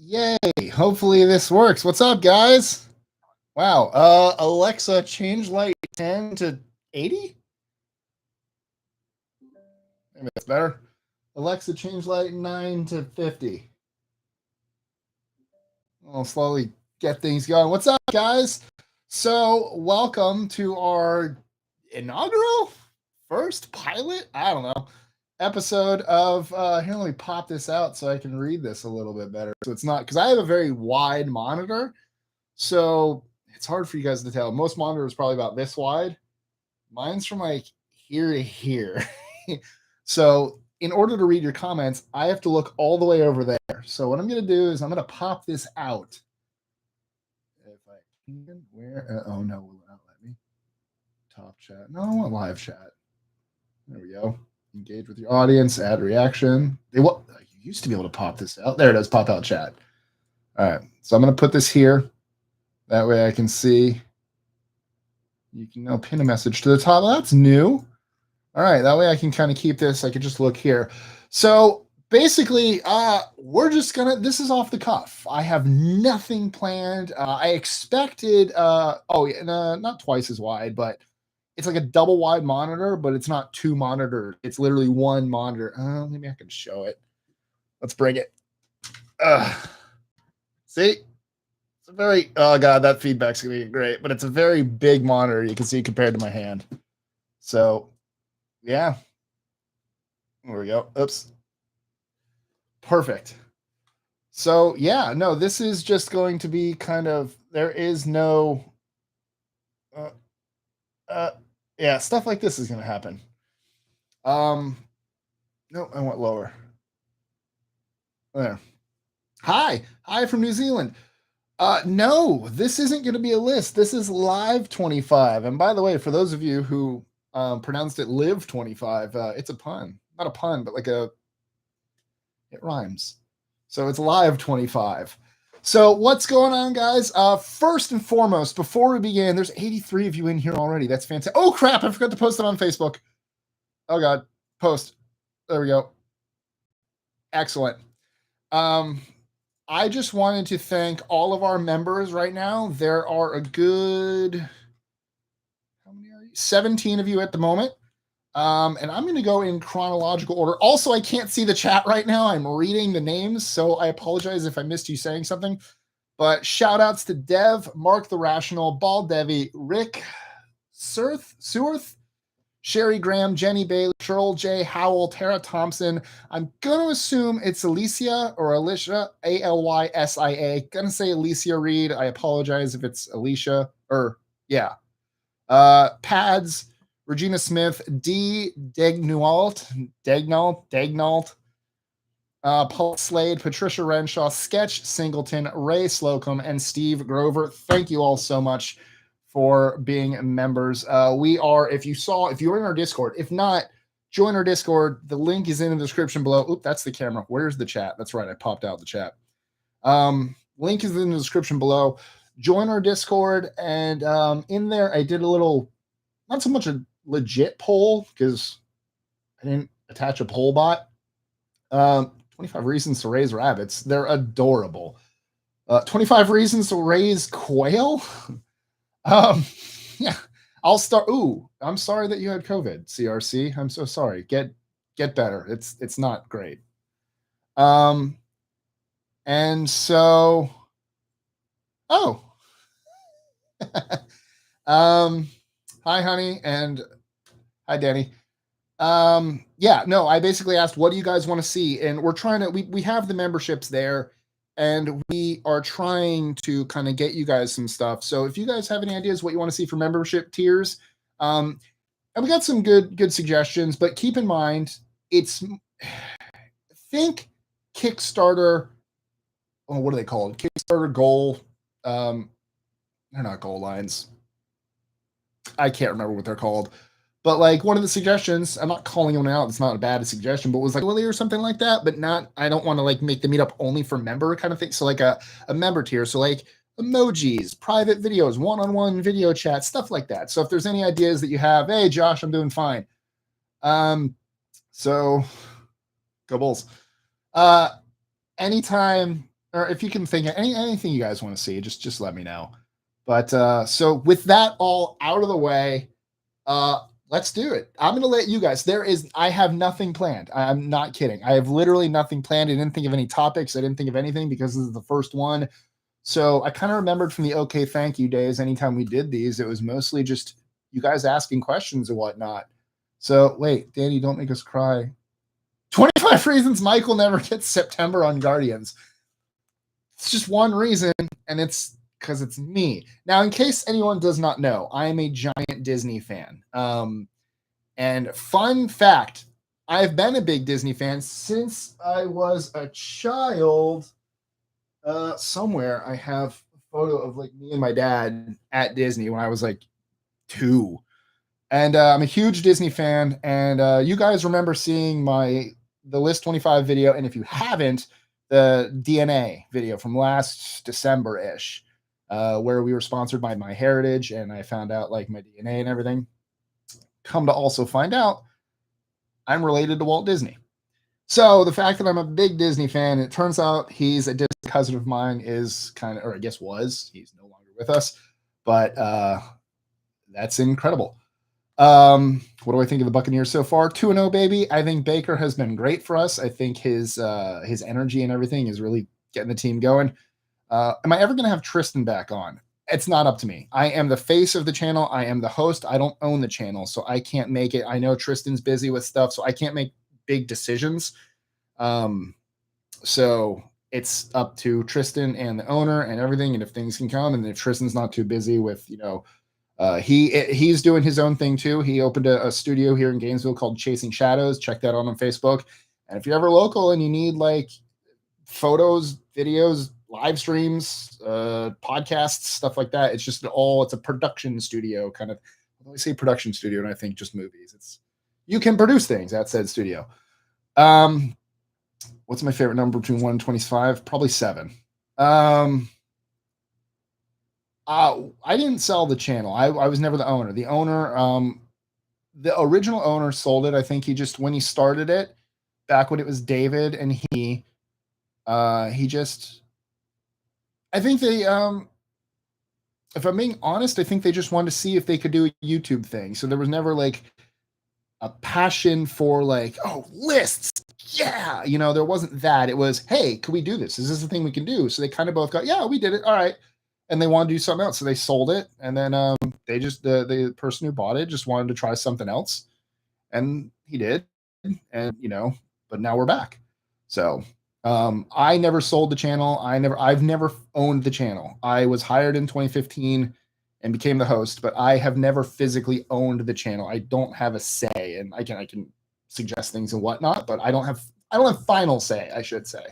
Yay! Hopefully this works. What's up, guys? Wow. Alexa, change light 10 to 80? Maybe that's better. Alexa, change light 9 to 50. I'll slowly get things going. What's up, guys? So, welcome to our inaugural first pilot, I don't know, episode of here, let me pop this out so I can read this a little bit better. So it's not because I have a very wide monitor. So it's hard for you guys to tell. Most monitors probably about this wide. Mine's from like here to here. So in order to read your comments, I have to look all the way over there. So what I'm going to do is I'm going to pop this out. If I can, where? Oh no, will not let me. Top chat. No, I want live chat. There we go. Engage with your audience. Add reaction. You used to be able to pop this out. There it is. Pop out chat. All right. So I'm going to put this here. That way I can see. You can now pin a message to the top. That's new. All right. That way I can kind of keep this. I can just look here. So basically, we're just going to, this is off the cuff. I have nothing planned. I expected, not twice as wide, but it's like a double wide monitor, but it's not two monitors. It's literally one monitor. Maybe I can show it. Let's bring it. See? Very, oh god, that feedback's gonna be great, but it's a very big monitor, you can see, compared to my hand. So yeah, there we go. Oops. Perfect. So yeah, no, this is just going to be kind of, there is no yeah, stuff like this is gonna happen. No, I went lower. There. Hi from New Zealand. No, this isn't going to be a list. This is Live25. And by the way, for those of you who pronounced it Live25, it's a pun. Not a pun, but it rhymes. So it's Live25. So what's going on, guys? First and foremost, before we begin, there's 83 of you in here already. That's fantastic. Oh, crap. I forgot to post it on Facebook. Oh, God. Post. There we go. Excellent. I just wanted to thank all of our members right now. There are a good, how many are you? 17 of you at the moment. And I'm going to go in chronological order. Also, I can't see the chat right now. I'm reading the names, so I apologize if I missed you saying something. But shout outs to Dev, Mark the Rational, Bald Devi, Rick, Seworth, Sherry Graham, Jenny Bailey, Cheryl J. Howell, Tara Thompson. I'm going to assume it's Alicia or Alicia, Alysia. Going to say Alicia Reed. I apologize if it's Alicia or, yeah. Pads, Regina Smith, D. Degnault, Paul Slade, Patricia Renshaw, Sketch Singleton, Ray Slocum, and Steve Grover. Thank you all so much for being members. We are, if you're in our Discord, if not, join our Discord. The link is in the description below. Oop, that's the camera. Where's the chat? That's right. I popped out the chat. Link is in the description below. Join our Discord. And in there, I did a little, not so much a legit poll because I didn't attach a poll bot. 25 reasons to raise rabbits. They're adorable. 25 reasons to raise quail. Yeah, I'll start. Ooh, I'm sorry that you had COVID, CRC. I'm so sorry. Get better. It's not great. And so, hi, honey, and hi, Danny. Yeah, no, I basically asked, what do you guys want to see? And we're trying to, we have the memberships there. And we are trying to kind of get you guys some stuff. So if you guys have any ideas what you want to see for membership tiers, and we got some good suggestions, but keep in mind, think Kickstarter. Oh, what are they called? Kickstarter goal. They're not goal lines. I can't remember what they're called. But like one of the suggestions, I'm not calling one out. It's not a bad suggestion, but was like Willie or something like that. But not, I don't want to like make the meetup only for member kind of thing. So like a member tier. So like emojis, private videos, one-on-one video chat, stuff like that. So if there's any ideas that you have, hey Josh, I'm doing fine. So go Bulls. Anytime or if you can think of anything you guys want to see, just let me know. But so with that all out of the way, let's do it. I'm gonna let you guys. I have nothing planned. I'm not kidding. I have literally nothing planned. I didn't think of any topics. I didn't think of anything because this is the first one. So I kind of remembered from the okay, thank you days. Anytime we did these, it was mostly just you guys asking questions and whatnot. So wait, Danny, don't make us cry. 25 reasons Michael never gets September on Guardians. It's just one reason, and it's because it's me. Now, in case anyone does not know, I am a giant Disney fan. And fun fact, I've been a big Disney fan since I was a child. Somewhere I have a photo of like me and my dad at Disney when I was like 2. And I'm a huge Disney fan. And you guys remember seeing the List 25 video. And if you haven't, the DNA video from last December-ish, where we were sponsored by MyHeritage, and I found out like my DNA and everything. Come to also find out, I'm related to Walt Disney. So the fact that I'm a big Disney fan, it turns out he's a Disney cousin of mine is kind of, or I guess was, he's no longer with us, but that's incredible. What do I think of the Buccaneers so far? 2-0, baby. I think Baker has been great for us. I think his energy and everything is really getting the team going. Am I ever going to have Tristan back on? It's not up to me. I am the face of the channel. I am the host. I don't own the channel, so I can't make it. I know Tristan's busy with stuff, so I can't make big decisions. So it's up to Tristan and the owner and everything, and if things can come, and if Tristan's not too busy with, he's doing his own thing too. He opened a studio here in Gainesville called Chasing Shadows. Check that out on Facebook. And if you're ever local and you need like photos, videos, live streams, podcasts, stuff like that, it's a production studio kind of. When I say production studio, and I think just movies. You can produce things at said studio. What's my favorite number between 1 and 25? Probably 7. I didn't sell the channel. I was never the owner. The original owner sold it. I think when he started it, back when it was David and I think they, if I'm being honest, I think they just wanted to see if they could do a YouTube thing. So there was never like a passion for like, oh, lists. Yeah. There wasn't that. It was, hey, can we do this? Is this the thing we can do? So they kind of both got, yeah, we did it. All right. And they wanted to do something else. So they sold it. And then they just, the person who bought it just wanted to try something else. And he did. And, but now we're back. So I never sold the channel. I've never owned the channel. I was hired in 2015 and became the host, but I have never physically owned the channel. I don't have a say, and I can suggest things and whatnot, but I don't have final say, I should say.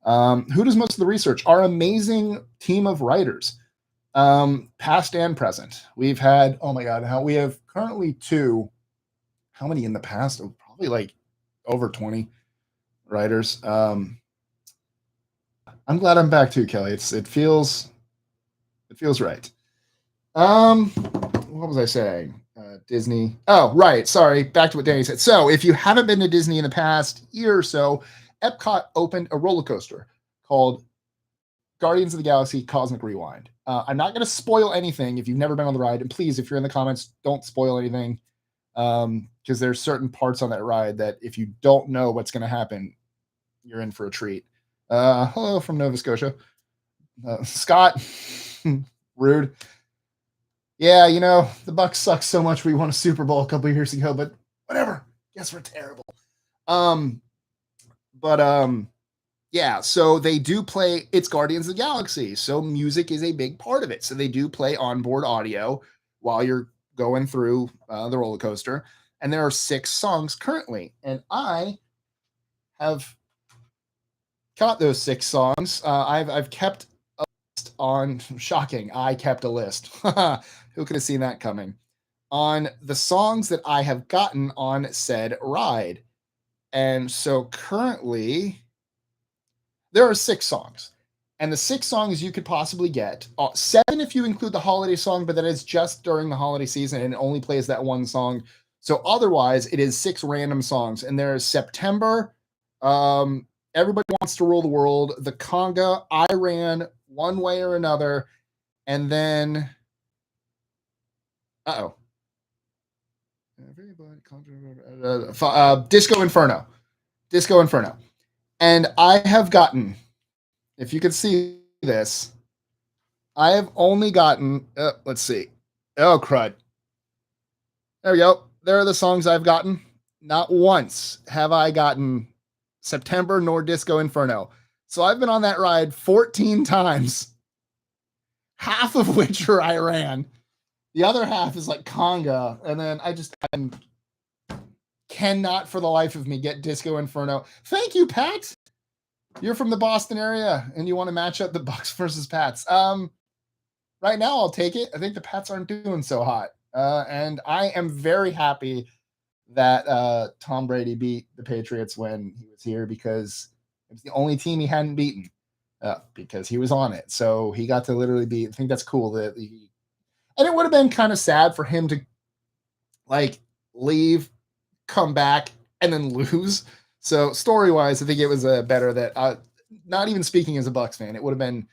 Who does most of the research? Our amazing team of writers, past and present. We've had, oh my God, we have currently 2. How many in the past? Oh, probably like over 20 writers. I'm glad I'm back too, Kelly. It feels right. What was I saying? Disney. Oh, right. Sorry. Back to what Danny said. So if you haven't been to Disney in the past year or so, Epcot opened a roller coaster called Guardians of the Galaxy Cosmic Rewind. I'm not going to spoil anything if you've never been on the ride. And please, if you're in the comments, don't spoil anything. Because there's certain parts on that ride that if you don't know what's going to happen, you're in for a treat. Hello from Nova Scotia. Scott. Rude. Yeah, the Bucs suck so much. We won a Super Bowl a couple of years ago, but whatever. Guess we're terrible. Yeah, so they do play, it's Guardians of the Galaxy, so music is a big part of it. So they do play onboard audio while you're going through the roller coaster. And there are 6 songs currently. And I have got those 6 songs. I've kept a list on, shocking, I kept a list. Who could have seen that coming? On the songs that I have gotten on said ride. And so currently, there are 6 songs. And the 6 songs you could possibly get, 7 if you include the holiday song, but that is just during the holiday season and it only plays that one song. So otherwise, it is 6 random songs. And there is September, everybody wants to rule the world. The conga, Iran, one way or another, and then, Disco Inferno. Disco Inferno. And I have gotten, if you could see this, I have only gotten, let's see. Oh, crud. There we go. There are the songs I've gotten. Not once have I gotten September nor Disco Inferno. So I've been on that ride 14 times, half of which are Iran. The other half is like conga. And then I cannot for the life of me get Disco Inferno. Thank you, Pat. You're from the Boston area and you want to match up the Bucks versus Pats. Right now I'll take it. I think the Pats aren't doing so hot. And I am very happy that Tom Brady beat the Patriots when he was here, because it was the only team he hadn't beaten, because he was on it. So he got to literally beat. I think that's cool and it would have been kind of sad for him to like leave, come back, and then lose. So story-wise, I think it was better that, not even speaking as a Bucs fan, it would have been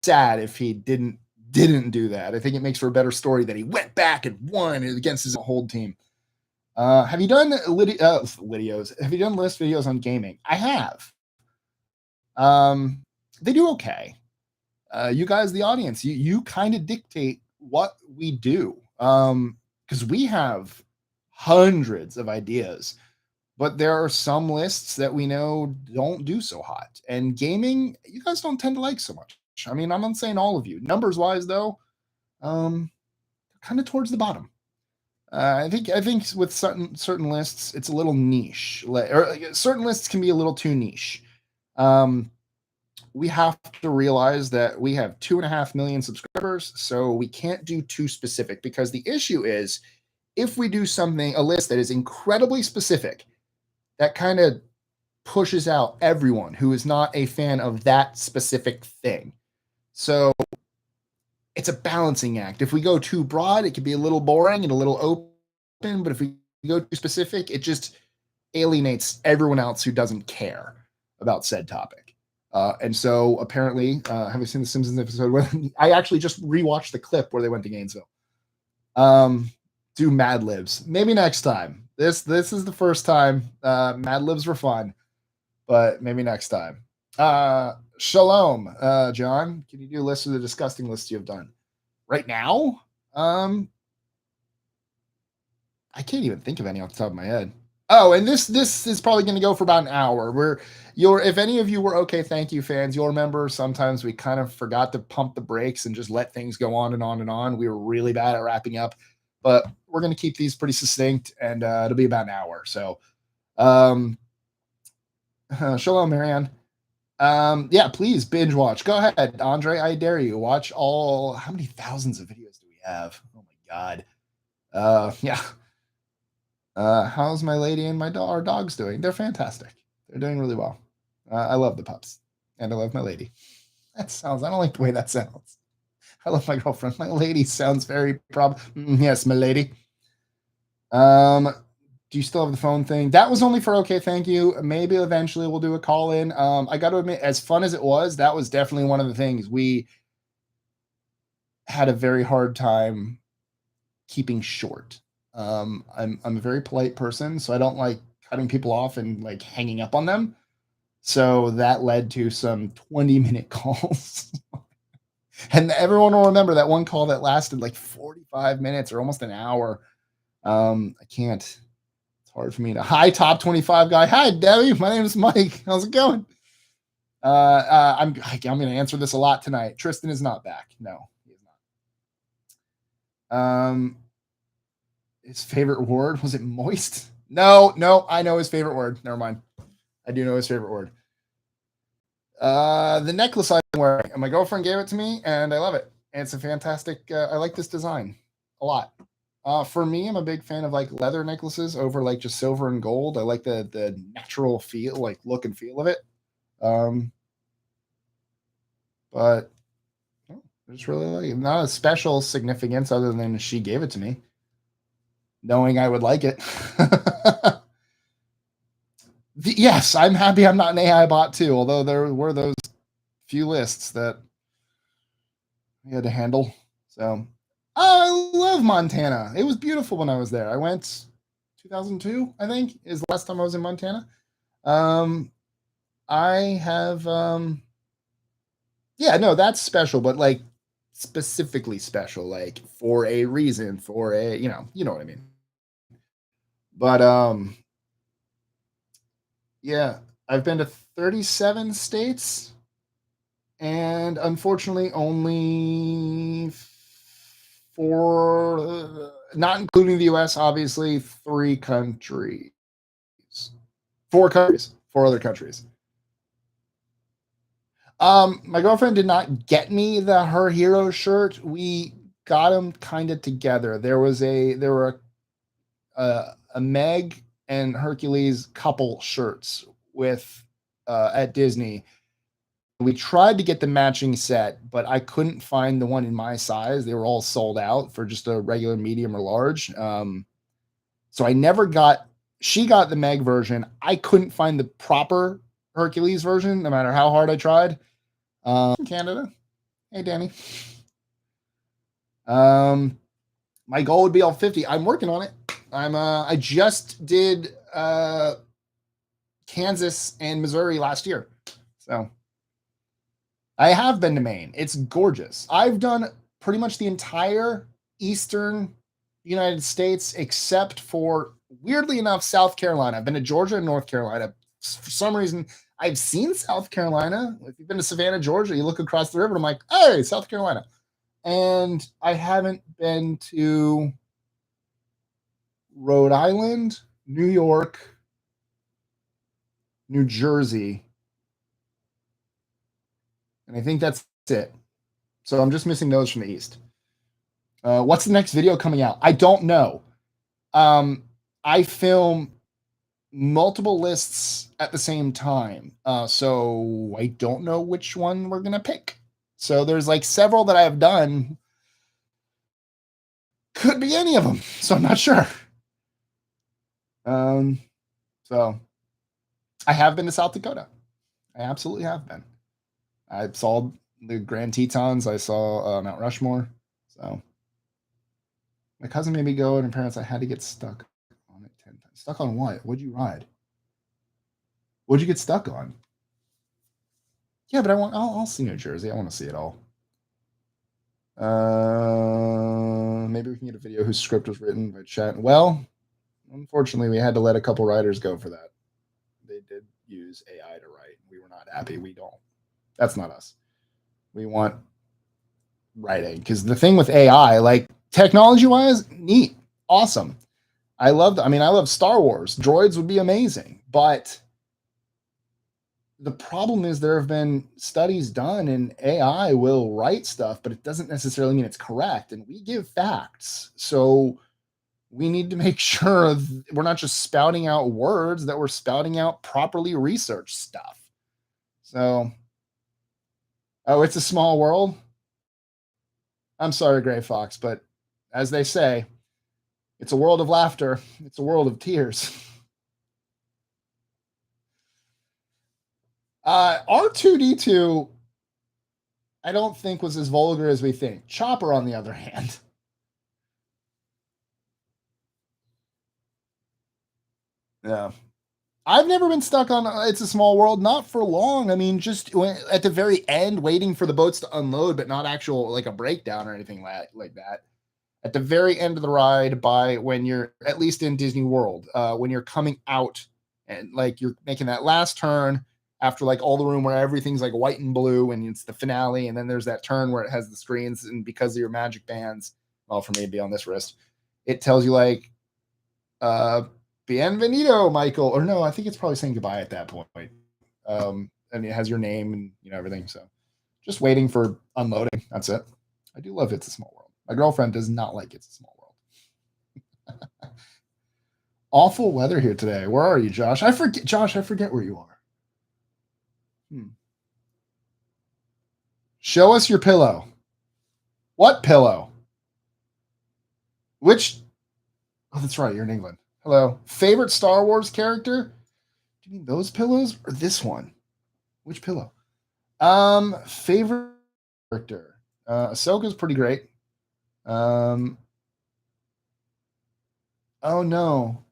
sad if he didn't do that. I think it makes for a better story that he went back and won against his whole team. Have you done videos? Have you done list videos on gaming? I have. They do okay. You guys, the audience, you kind of dictate what we do. Because we have hundreds of ideas, but there are some lists that we know don't do so hot. And gaming, you guys don't tend to like so much. I mean, I'm not saying all of you. Numbers wise, though, kind of towards the bottom. I think with certain lists, it's a little niche. Or certain lists can be a little too niche. We have to realize that we have 2.5 million subscribers, so we can't do too specific, because the issue is if we do a list that is incredibly specific, that kind of pushes out everyone who is not a fan of that specific thing. So it's a balancing act. If we go too broad, it can be a little boring and a little open, but if we go too specific, it just alienates everyone else who doesn't care about said topic. And so apparently, have you seen the Simpsons episode where I actually just rewatched the clip where they went to Gainesville? Do Mad Libs. Maybe next time. This is the first time. Mad Libs were fun, but maybe next time. Shalom, John. Can you do a list of the disgusting lists you have done? Right now? I can't even think of any off the top of my head. Oh, and this is probably going to go for about an hour. If any of you were okay, thank you, fans. You'll remember sometimes we kind of forgot to pump the brakes and just let things go on and on and on. We were really bad at wrapping up, but we're going to keep these pretty succinct, and it'll be about an hour. So, shalom, Marianne. Yeah, please binge watch. Go ahead, Andre. I dare you. Watch all. How many thousands of videos do we have? Oh my God. Yeah. How's my lady and our dogs doing? They're fantastic. They're doing really well. I love the pups, and I love my lady. I don't like the way that sounds. I love my girlfriend. My lady sounds very yes, my lady. Do you still have the phone thing? That was only for okay, thank you. Maybe eventually we'll do a call in. I got to admit, as fun as it was, that was definitely one of the things we had a very hard time keeping short. I'm a very polite person, so I don't like cutting people off and like hanging up on them. So that led to some 20-minute calls. And everyone will remember that one call that lasted like 45 minutes or almost an hour. I can't. It's hard for me to. Hi, top 25 guy. Hi, Debbie. My name is Mike. How's it going? I'm going to answer this a lot tonight. Tristan is not back. No, he is not. His favorite word, was it moist? No, I know his favorite word. Never mind. I do know his favorite word. The necklace I'm wearing, and my girlfriend gave it to me, and I love it. And it's a fantastic. I like this design a lot. For me, I'm a big fan of like leather necklaces over like just silver and gold. I like the natural feel, like look and feel of it. But I just really like it. Not a special significance other than she gave it to me, knowing I would like it. Yes, I'm happy I'm not an AI bot too, although there were those few lists that we had to handle. So I love Montana. It was beautiful when I was there. I went 2002, I think, is the last time I was in Montana. I have yeah, no, that's special, but like specifically special, like for a reason, for a, you know what I mean. But yeah, I've been to 37 states and unfortunately only four, not including the US, obviously, three countries. Four countries, four other countries. My girlfriend did not get me the Her Hero shirt. We got them kind of together. There were a Meg and Hercules couple shirts with at Disney. We tried to get the matching set, but I couldn't find the one in my size. They were all sold out for just a regular medium or large. So I never got. She got the Meg version. I couldn't find the proper Hercules version, no matter how hard I tried. Canada. Hey, Danny. My goal would be all 50. I'm working on it. I just did Kansas and Missouri last year. So I have been to Maine. It's gorgeous. I've done pretty much the entire eastern United States except for, weirdly enough, South Carolina. I've been to Georgia and North Carolina. For some reason, I've seen South Carolina. If you've been to Savannah, Georgia, you look across the river, I'm like, hey, South Carolina. And I haven't been to Rhode Island, New York, New Jersey, and I think that's it. So I'm just missing those from the East. What's the next video coming out? I don't know. I film multiple lists at the same time, so I don't know which one we're gonna pick. So there's like several that I have done. Could be any of them, so I'm not sure. So I have been to South Dakota. I absolutely have been. I saw the Grand Tetons. I saw Mount Rushmore. So my cousin made me go, and apparently I had to get stuck on it 10 times. Stuck on what? What'd you ride? What'd you get stuck on? Yeah, but I'll see New Jersey. I want to see it all. Maybe we can get a video whose script was written by chat. Well, unfortunately, we had to let a couple writers go for that. They did use AI to write. We were not happy. We don't. That's not us. We want writing, because the thing with AI, like technology wise, neat, awesome. I love Star Wars. Droids would be amazing, but the problem is there have been studies done and AI will write stuff, but it doesn't necessarily mean it's correct. And we give facts. So we need to make sure we're not just spouting out words, that we're spouting out properly researched stuff. So, oh, it's a small world. I'm sorry, Gray Fox, but as they say, it's a world of laughter. It's a world of tears. R2D2, I don't think was as vulgar as we think. Chopper, on the other hand. Yeah. I've never been stuck on It's a Small World, not for long. I mean, just at the very end, waiting for the boats to unload, but not actual like a breakdown or anything like that. At the very end of the ride, by when you're at least in Disney World, when you're coming out and like you're making that last turn after like all the room where everything's like white and blue and it's the finale, and then there's that turn where it has the screens, and because of your magic bands, well, for me to be on this wrist, it tells you like Bienvenido, Michael. Or no, I think it's probably saying goodbye at that point. And it has your name and everything. So just waiting for unloading. That's it. I do love It's a Small World. My girlfriend does not like It's a Small World. Awful weather here today. Where are you, Josh? I forget where you are. Show us your pillow. What pillow? Which? Oh, that's right. You're in England. Hello. Favorite Star Wars character? you mean those pillows or this one? Which pillow? Favorite character. Ahsoka's pretty great. Oh no.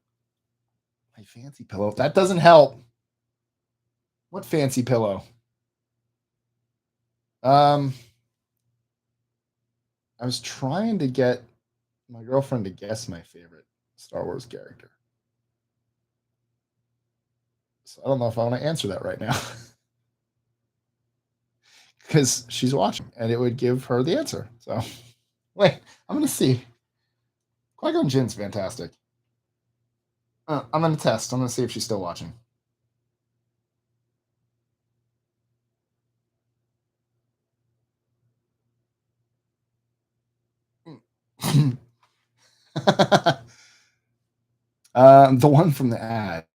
My fancy pillow. That doesn't help. What fancy pillow? I was trying to get my girlfriend to guess my favorite Star Wars character. So I don't know if I want to answer that right now. Because she's watching and it would give her the answer. So wait, I'm gonna see. Qui-Gon Jinn's fantastic. I'm gonna test. I'm gonna see if she's still watching. The one from the ad.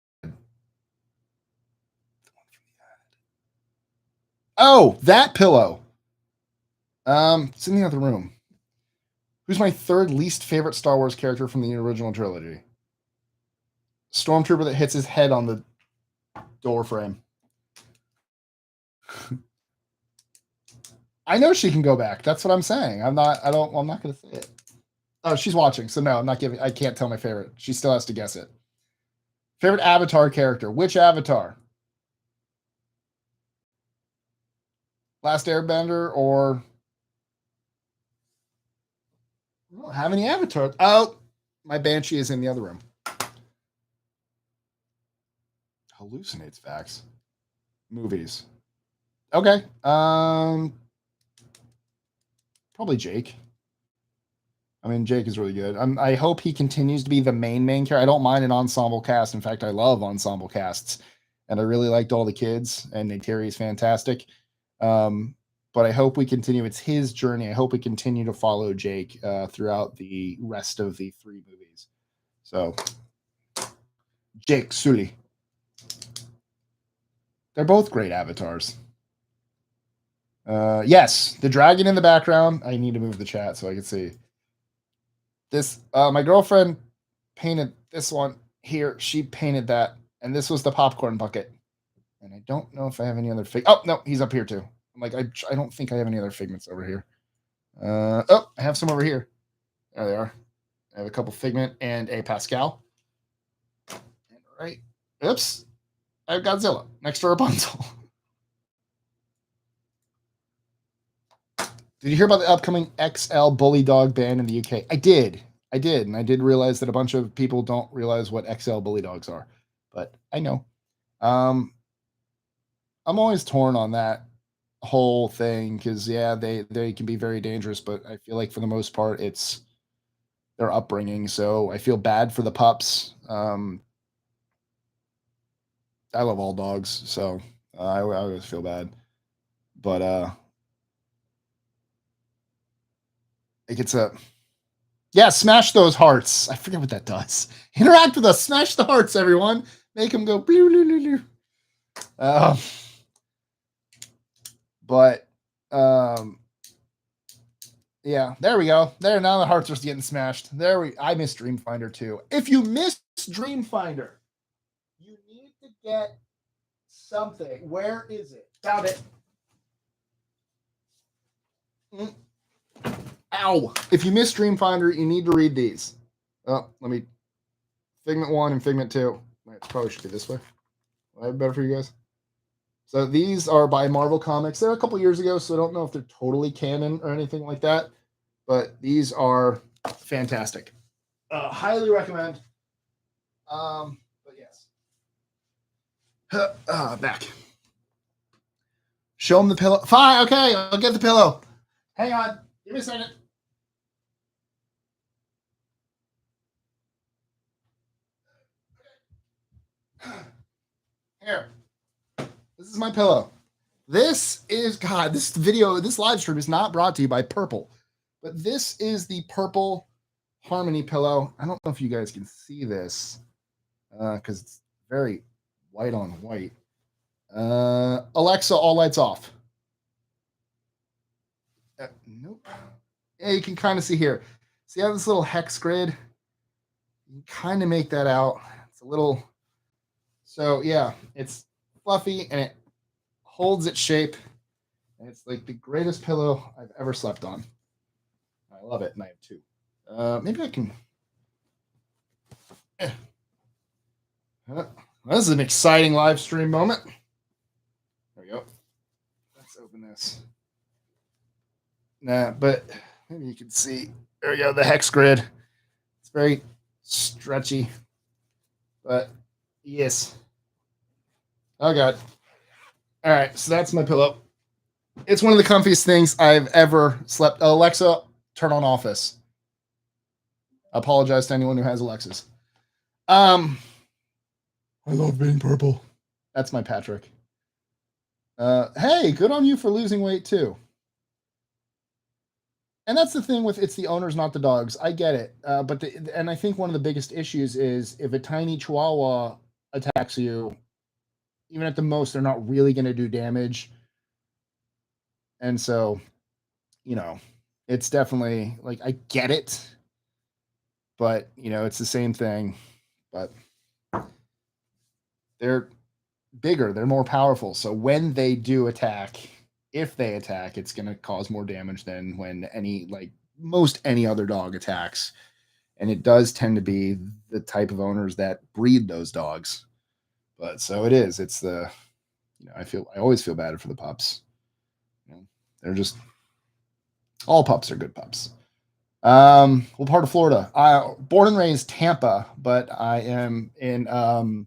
Oh, that pillow. It's in the other room. Who's my third least favorite Star Wars character from the original trilogy? Stormtrooper that hits his head on the door frame. I know she can go back. That's what I'm saying. I'm not gonna say it. Oh, she's watching, so no, I can't tell my favorite. She still has to guess it. Favorite Avatar character. Which Avatar? Last Airbender or I don't have any avatars. Oh, my Banshee is in the other room. Hallucinates facts. Movies. Okay. Probably Jake. I mean, Jake is really good. I hope he continues to be the main character. I don't mind an ensemble cast. In fact, I love ensemble casts, and I really liked all the kids. And Neytiri is fantastic. But I hope we continue. It's his journey. I hope we continue to follow Jake throughout the rest of the 3 movies. So, Jake Sully. They're both great avatars. Yes, the dragon in the background. I need to move the chat so I can see. This my girlfriend painted this one here. She painted that, and this was the popcorn bucket. And I don't know if I have any other fig. Oh no, he's up here too. I'm like, I don't think I have any other figments over here. Oh, I have some over here. There they are. I have a couple figment and a Pascal. All right. Oops. I have Godzilla next to Rapunzel. Did you hear about the upcoming XL Bully Dog ban in the UK? I did. And I did realize that a bunch of people don't realize what XL Bully Dogs are, but I know. I'm always torn on that whole thing because yeah, they can be very dangerous, but I feel like for the most part, it's their upbringing. So I feel bad for the pups. I love all dogs, so I always feel bad, but it gets a yeah, smash those hearts. I forget what that does. Interact with us. Smash the hearts, everyone. Make them go. But yeah, there we go. There, now the hearts are getting smashed. I miss Dreamfinder too. If you miss Dreamfinder, you need to get something. Where is it? Found it. Ow. If you miss Dreamfinder, you need to read these. Oh, let me. Figment 1 and Figment 2. It probably should be this way. I have better for you guys. So these are by Marvel Comics. They're a couple years ago, so I don't know if they're totally canon or anything like that. But these are fantastic. Highly recommend. But yes. Back. Show them the pillow. Fine, okay, I'll get the pillow. Hang on. Give me a second. Here. This is my pillow. This live stream is not brought to you by Purple, but this is the Purple Harmony pillow. I don't know if you guys can see this because it's very white on white. Alexa, all lights off. Nope. Yeah, you can kind of see here. See how this little hex grid? You can kind of make that out. It's a little So yeah, it's fluffy and it holds its shape. And it's like the greatest pillow I've ever slept on. I love it, and I have two. Maybe I can. eh. This is an exciting live stream moment. There we go. Let's open this. Nah, but maybe you can see. There we go. The hex grid. It's very stretchy, but yes. Oh god. All right, so that's my pillow. It's one of the comfiest things I've ever slept. Alexa, turn on Office. I apologize to anyone who has Alexas. I love being purple. That's my Patrick. Hey, good on you for losing weight too. And that's the thing with it's the owners, not the dogs. I get it, and I think one of the biggest issues is if a tiny Chihuahua attacks you, even at the most, they're not really going to do damage. And so, it's definitely like I get it, but it's the same thing. But they're bigger, they're more powerful. So when they do attack, if they attack, it's going to cause more damage than when most any other dog attacks. And it does tend to be the type of owners that breed those dogs. But so it is. It's I always feel bad for the pups. They're just all pups are good pups. What part of Florida? Born and raised Tampa, but I'm in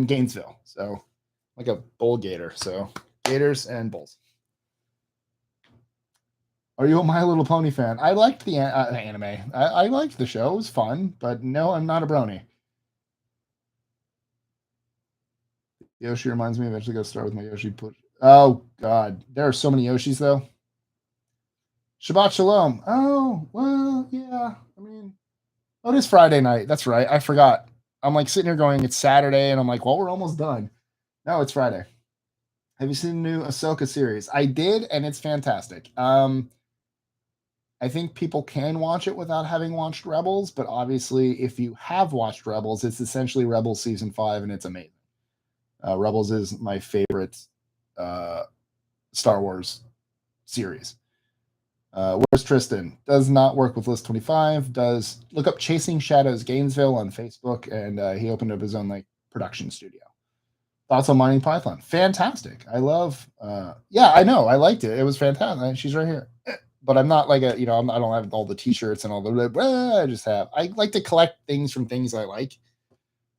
Gainesville, so like a bull gator. So gators and bulls. Are you a My Little Pony fan? I liked the anime. I liked the show. It was fun, but no, I'm not a brony. Yoshi reminds me eventually go start with my Yoshi push. Oh god, there are so many Yoshis though. Shabbat Shalom. Oh, well, yeah. It is Friday night. That's right. I forgot. I'm like sitting here going, it's Saturday, and I'm like, well, we're almost done. No, it's Friday. Have you seen the new Ahsoka series? I did, and it's fantastic. I think people can watch it without having watched Rebels, but obviously, if you have watched Rebels, it's essentially Rebels season 5, and it's amazing. Rebels is my favorite Star Wars series. Where's Tristan? Does not work with List25. Does look up Chasing Shadows Gainesville on Facebook, and he opened up his own production studio. Thoughts on Mining Python? Fantastic. I love. Yeah, I know. I liked it. It was fantastic. She's right here. But I'm not like I don't have all the T-shirts and all the. I just have. I like to collect things from things I like,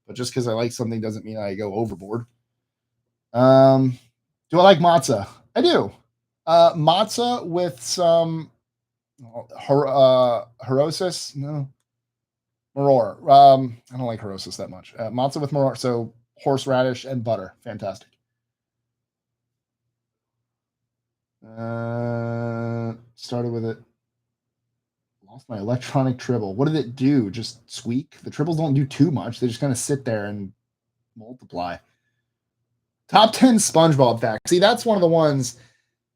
but just because I like something doesn't mean I go overboard. Do I like matzah? I do. Matzah with some Horosis. No, maror. I don't like Horosis that much. Matzah with maror. So horseradish and butter. Fantastic. Started with it. Lost my electronic tribble. What did it do? Just squeak? The tribbles don't do too much. They just kind of sit there and multiply. Top 10 SpongeBob facts. See, that's one of the ones.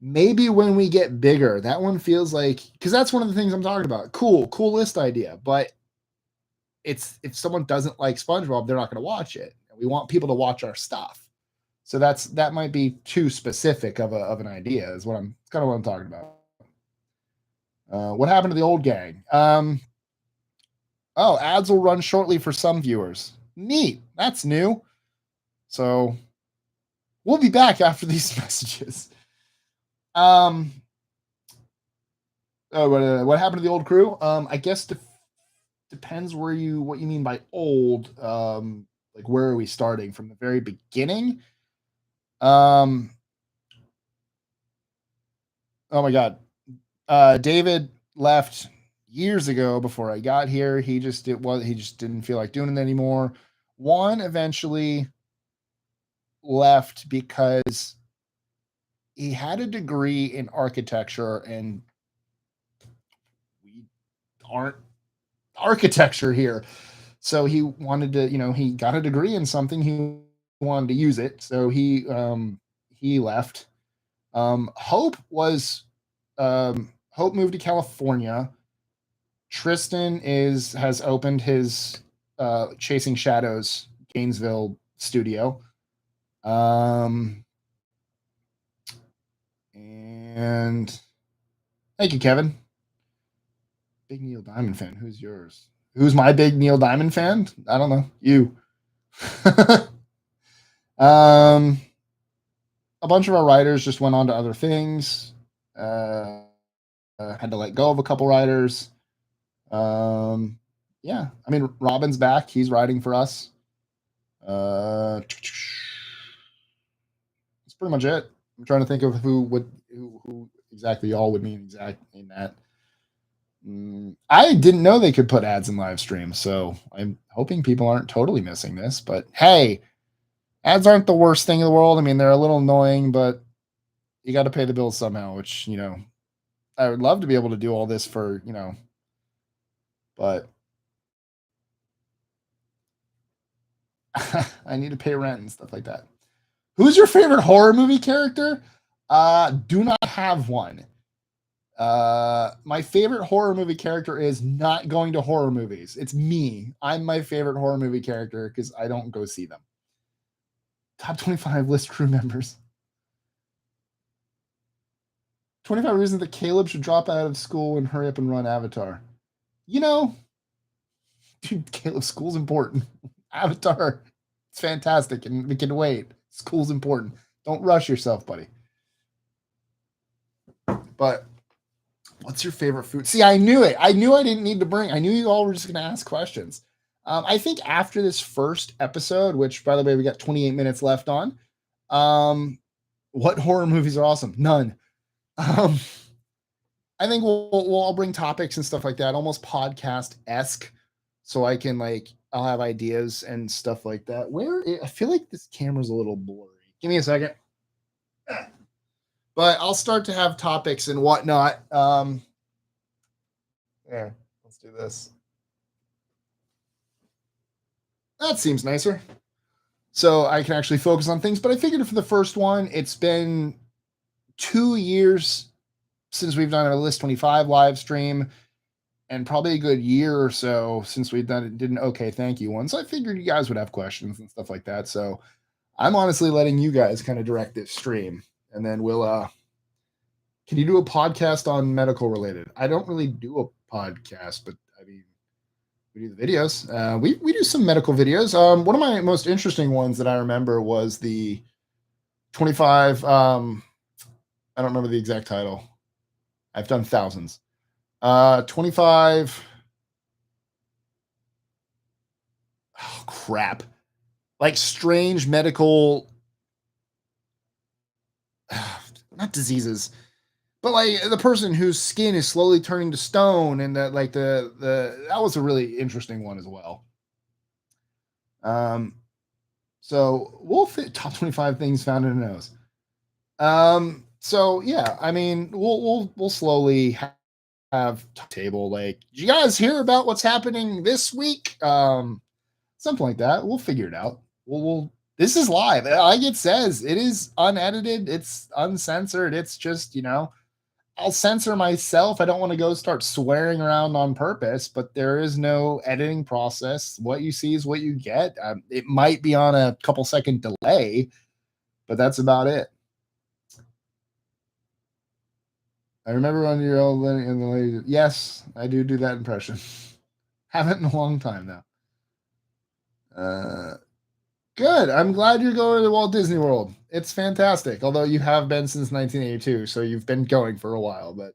Maybe when we get bigger, that one feels like because that's one of the things I'm talking about. Cool list idea, but it's if someone doesn't like SpongeBob, they're not going to watch it. We want people to watch our stuff. So that might be too specific of an idea. Is what it's kind of what I'm talking about. What happened to the old gang? Ads will run shortly for some viewers. Neat. That's new. So we'll be back after these messages. What happened to the old crew? I guess depends what you mean by old. Like where are we starting from the very beginning? Oh my god. David left years ago before I got here. He just didn't feel like doing it anymore. Juan eventually left because he had a degree in architecture and we aren't architecture here. So he wanted to, he got a degree in something, he wanted to use it. So he left. Hope moved to California. Tristan has opened his Chasing Shadows Gainesville studio. And thank you, Kevin. Big Neil Diamond fan. Who's yours? Who's my big Neil Diamond fan? I don't know. You. A bunch of our writers just went on to other things. Had to let go of a couple writers. Yeah, I mean, Robin's back. He's writing for us. That's pretty much it. I'm trying to think of who exactly y'all would mean exactly in that. I didn't know they could put ads in live stream, so I'm hoping people aren't totally missing this. But hey, ads aren't the worst thing in the world. I mean, they're a little annoying, but you got to pay the bills somehow, which, I would love to be able to do all this for, but I need to pay rent and stuff like that. Who's your favorite horror movie character? Do not have one. My favorite horror movie character is not going to horror movies. It's me. I'm my favorite horror movie character because I don't go see them. Top 25 list crew members. 25 reasons that Caleb should drop out of school and hurry up and run Avatar. Dude, Caleb, school's important. Avatar, it's fantastic, and we can wait. School's important. Don't rush yourself, buddy. But what's your favorite food? See, I knew it. I knew I didn't need to bring. I knew you all were just going to ask questions. I think after this first episode, which, by the way, we got 28 minutes left on, what horror movies are awesome? None. I think we'll all bring topics and stuff like that, almost podcast-esque, so I can, I'll have ideas and stuff like that. I feel like this camera's a little blurry. Give me a second. But I'll start to have topics and whatnot. Yeah, let's do this. That seems nicer. So I can actually focus on things. But I figured for the first one, it's been 2 years since we've done a Live25 live stream, and probably a good year or so since we've did an okay thank you one. So I figured you guys would have questions and stuff like that. So I'm honestly letting you guys kind of direct this stream, and then we'll can you do a podcast on medical related? I don't really do a podcast, but I mean, we do the videos. We do some medical videos. One of my most interesting ones that I remember was the 25. I don't remember the exact title. I've done thousands. 25. Oh, crap. Like strange medical, not diseases, but like the person whose skin is slowly turning to stone, and that that was a really interesting one as well. So we'll fit top 25 things found in a nose. So yeah, I mean, we'll slowly have table. Like, did you guys hear about what's happening this week? Something like that. We'll figure it out. We'll this is live. Like it says, it is unedited, it's uncensored. It's just, I'll censor myself. I don't want to go start swearing around on purpose, but there is no editing process. What you see is what you get. It might be on a couple second delay, but that's about it. I remember when you're old in the lady. Yes, I do that impression. Haven't in a long time now. Good. I'm glad you're going to Walt Disney World. It's fantastic. Although you have been since 1982, so you've been going for a while. But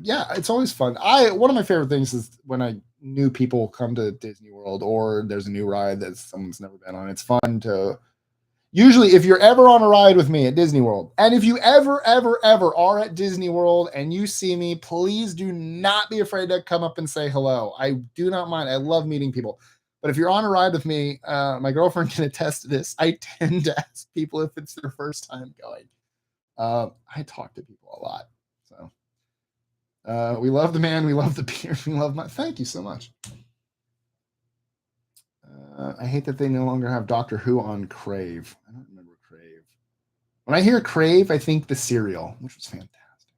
yeah, it's always fun. One of my favorite things is when new people come to Disney World, or there's a new ride that someone's never been on. It's fun to. Usually, if you're ever on a ride with me at Disney World, and if you ever are at Disney World and you see me, please do not be afraid to come up and say hello. I do not mind. I love meeting people. But if you're on a ride with me, my girlfriend can attest to this. I tend to ask people if it's their first time going. I talk to people a lot. So we love the man. We love the beer. We love thank you so much. I hate that they no longer have Doctor Who on Crave. I don't remember Crave. When I hear Crave, I think the cereal, which was fantastic.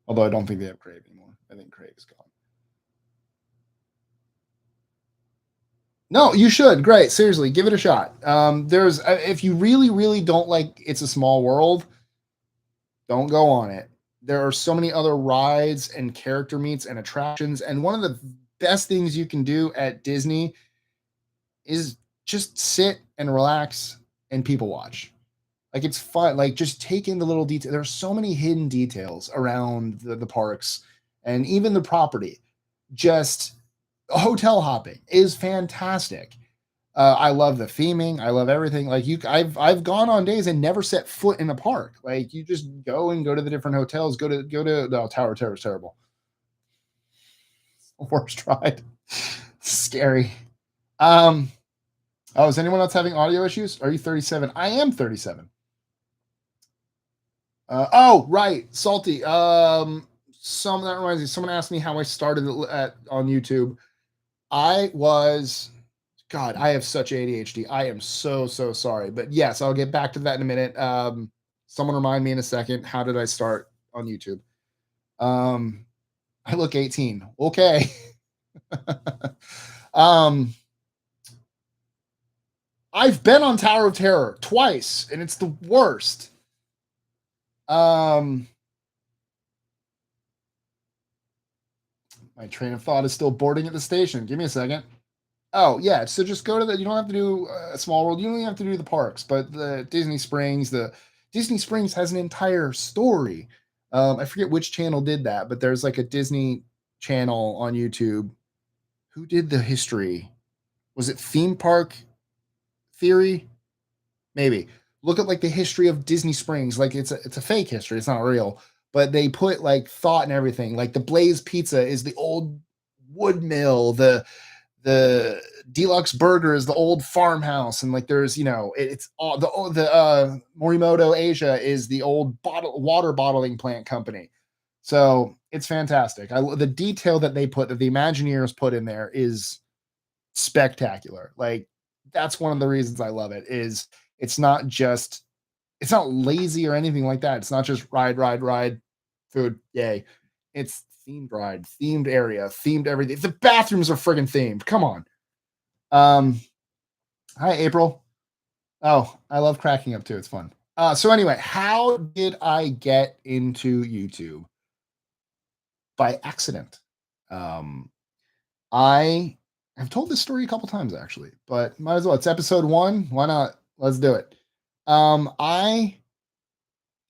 Although I don't think they have Crave anymore. I think Crave is gone. No, you should. Great. Seriously, give it a shot. There's if you really, really don't like It's a Small World, don't go on it. There are so many other rides and character meets and attractions. And one of the best things you can do at Disney is just sit and relax and people watch. Like it's fun. Like just take in the little detail. There's so many hidden details around the parks and even the property. Just hotel hopping is fantastic. I love the theming. I love everything. Like I've gone on days and never set foot in a park. Like you just go to the different hotels. Go to no Tower of Terror is terrible. Worst ride. Scary. Um. Oh, is anyone else having audio issues? Are you 37? I am 37. Oh, right, salty. Some that reminds me. Someone asked me how I started on YouTube. I was God, I have such ADHD. I am so sorry. But yes, I'll get back to that in a minute. Someone remind me in a second. How did I start on YouTube? Um, I look 18. Okay. um, I've been on Tower of Terror twice, and it's the worst. My train of thought is still boarding at the station. Give me a second. Oh yeah, so just go to the. You don't have to do a Small World. You don't even have to do the parks, but the Disney Springs. The Disney Springs has an entire story. I forget which channel did that, but there's like a Disney channel on YouTube. Who did the history? Was it Theme Park Theory? Maybe look at like the history of Disney Springs. Like it's a fake history. It's not real, but they put like thought and everything. Like the Blaze Pizza is the old wood mill. The deluxe burger is the old farmhouse, and like there's it's all the Morimoto Asia is the old water bottling plant company. So it's fantastic. The detail that the Imagineers put in there is spectacular. Like that's one of the reasons I love it. Is it's not just it's not lazy or anything like that. It's not just ride, food, yay. It's themed ride, themed area, themed everything. The bathrooms are friggin' themed. Come on. Um, Hi, April. Oh, I love cracking up too. It's fun. So anyway, how did I get into YouTube? By accident. Um, I have told this story a couple times actually, but might as well. It's episode 1. Why not? Let's do it. I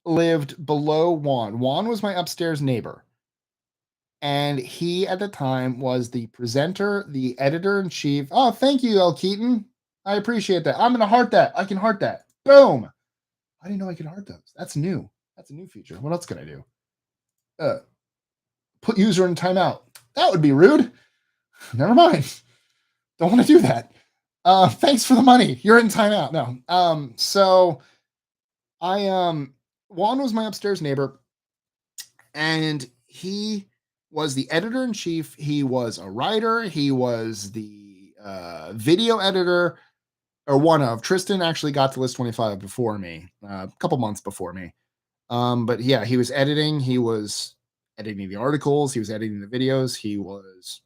lived below Juan. Juan was my upstairs neighbor. And he at the time was the presenter, the editor in chief. Oh, thank you, El Keaton. I appreciate that. I'm gonna heart that. I can heart that. Boom. I didn't know I could heart those. That's new. That's a new feature. What else can I do? Uh, put user in timeout. That would be rude. Never mind. Don't want to do that. Thanks for the money. You're in timeout. No. So I Juan was my upstairs neighbor, and he was the editor in chief. He was a writer. He was the video editor, or one of. Tristan actually got to List 25 before me, a couple months before me. But yeah, he was editing. He was editing the articles. He was editing the videos. He was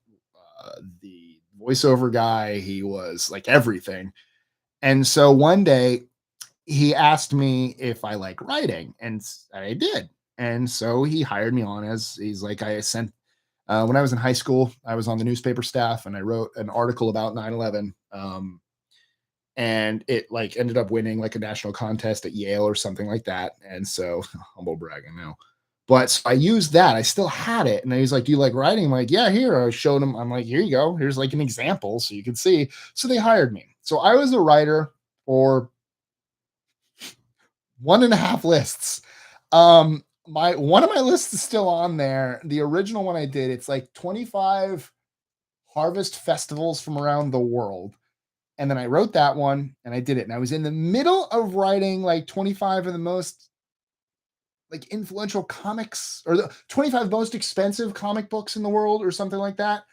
the voiceover guy. He was like everything. And so one day he asked me if I like writing, and I did. And so he hired me on as he's like, I sent when I was in high school, I was on the newspaper staff and I wrote an article about 9/11. And it like ended up winning like a national contest at Yale or something like that. And so humble bragging now. But so I used that. I still had it. And he was like, do you like writing? I'm like, yeah, here. I showed him. I'm like, here you go. Here's like an example so you can see. So they hired me. So I was a writer for 1.5 lists. My one of my lists is still on there. The original one I did, it's like 25 harvest festivals from around the world. And then I wrote that one and I did it. And I was in the middle of writing like 25 of the most like influential comics, or the 25 most expensive comic books in the world or something like that.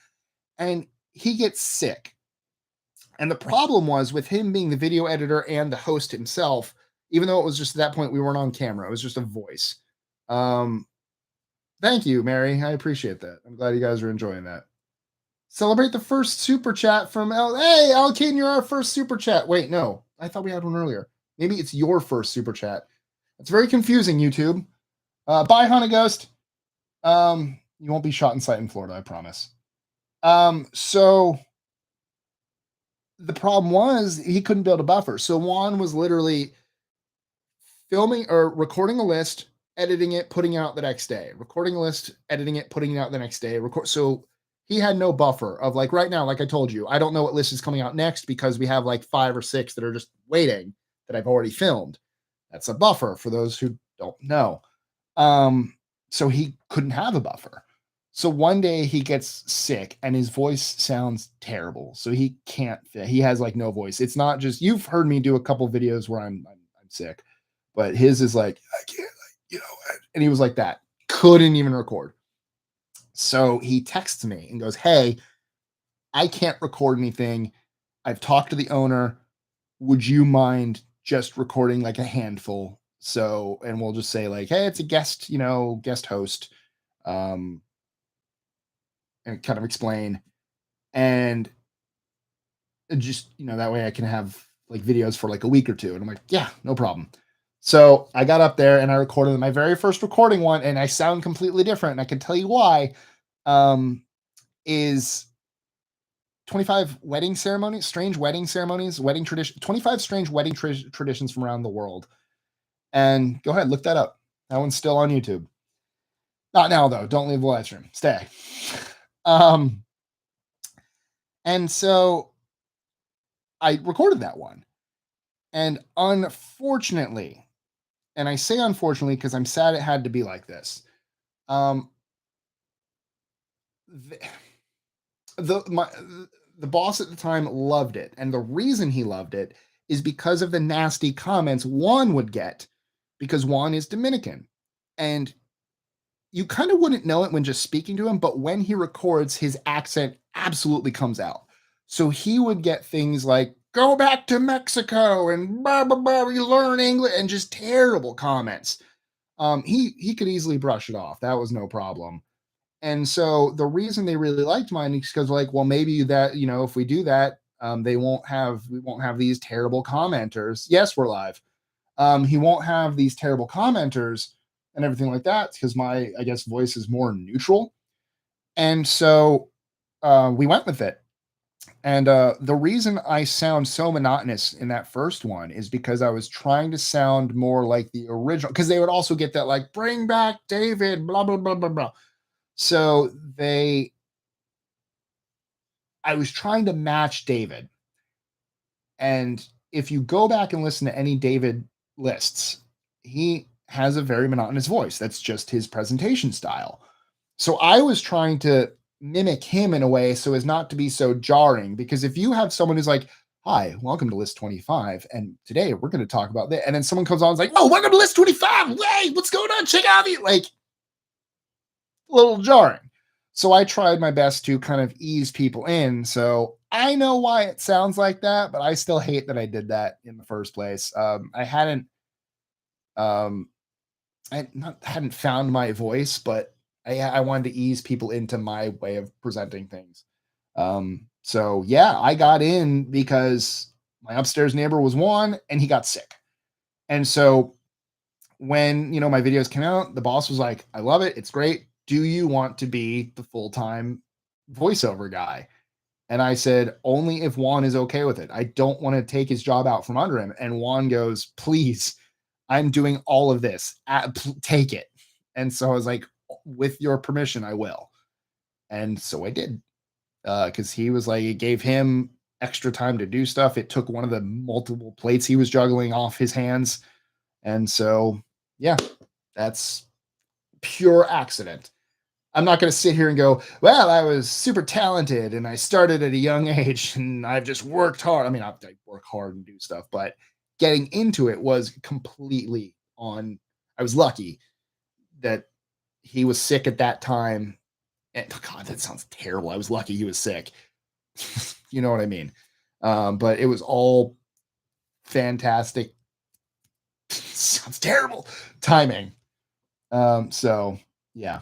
And he gets sick. And the problem was with him being the video editor and the host himself, even though it was just at that point we weren't on camera, it was just a voice. Um, Thank you, Mary. I appreciate that. I'm glad you guys are enjoying that. Celebrate the first super chat from L. Hey, Al Keaton, you're our first super chat. Wait, no, I thought we had one earlier. Maybe it's your first super chat. It's very confusing, YouTube. Bye, Honey Ghost. You won't be shot in sight in Florida, I promise. So the problem was he couldn't build a buffer. So Juan was literally filming or recording a list, editing it, putting it out the next day. Recording a list, editing it, putting it out the next day. So he had no buffer of like right now, like I told you, I don't know what list is coming out next because we have like 5 or 6 that are just waiting that I've already filmed. That's a buffer for those who don't know. So he couldn't have a buffer. So one day he gets sick and his voice sounds terrible. So he can't, he has like no voice. It's not just, you've heard me do a couple videos where I'm sick, but his is like, I can't, like, and he was like that, couldn't even record. So he texts me and goes, hey, I can't record anything. I've talked to the owner. Would you mind just recording like a handful? So, and we'll just say like, hey, it's a guest, guest host. And kind of explain. And just, that way I can have like videos for like a week or two. And I'm like, yeah, no problem. So I got up there and I recorded my very first recording one, and I sound completely different. And I can tell you why. Is 25 wedding ceremonies, strange wedding ceremonies, wedding tradition, 25 strange wedding traditions from around the world. And go ahead, look that up. That one's still on YouTube. Not now though. Don't leave the live stream. Stay. And so I recorded that one. And unfortunately, and I say unfortunately because I'm sad it had to be like this. Um, the, the boss at the time loved it, and the reason he loved it is because of the nasty comments Juan would get, because Juan is Dominican, and you kind of wouldn't know it when just speaking to him, but when he records, his accent absolutely comes out. So he would get things like "go back to Mexico" and "blah blah blah," you learn English, and just terrible comments. He could easily brush it off. That was no problem. And so the reason they really liked mine is because like, well, maybe that, if we do that, we won't have these terrible commenters. Yes, we're live. He won't have these terrible commenters and everything like that because my, I guess, voice is more neutral. And so we went with it. And the reason I sound so monotonous in that first one is because I was trying to sound more like the original, because they would also get that like bring back David, blah blah blah blah blah. So I was trying to match David. And if you go back and listen to any David lists, he has a very monotonous voice. That's just his presentation style. So I was trying to mimic him in a way so as not to be so jarring. Because if you have someone who's like, hi, welcome to list 25, and today we're going to talk about that. And then someone comes on and is like, oh, welcome to list 25. Wait, what's going on? Check out the, like, a little jarring. So I tried my best to kind of ease people in. So I know why it sounds like that, but I still hate that I did that in the first place. Um, hadn't found my voice, but I wanted to ease people into my way of presenting things. So yeah, I got in because my upstairs neighbor was one and he got sick. And so when, my videos came out, the boss was like, I love it. It's great. Do you want to be the full-time voiceover guy? And I said, only if Juan is okay with it. I don't want to take his job out from under him. And Juan goes, please, I'm doing all of this. Take it. And so I was like, with your permission, I will. And so I did. Because he was like, it gave him extra time to do stuff. It took one of the multiple plates he was juggling off his hands. And so, yeah, that's pure accident. I'm not going to sit here and go, well, I was super talented and I started at a young age and I've just worked hard. I mean, I work hard and do stuff, but getting into it was completely on. I was lucky that he was sick at that time. And God, that sounds terrible. I was lucky he was sick. You know what I mean? But it was all fantastic. Sounds terrible timing. So yeah.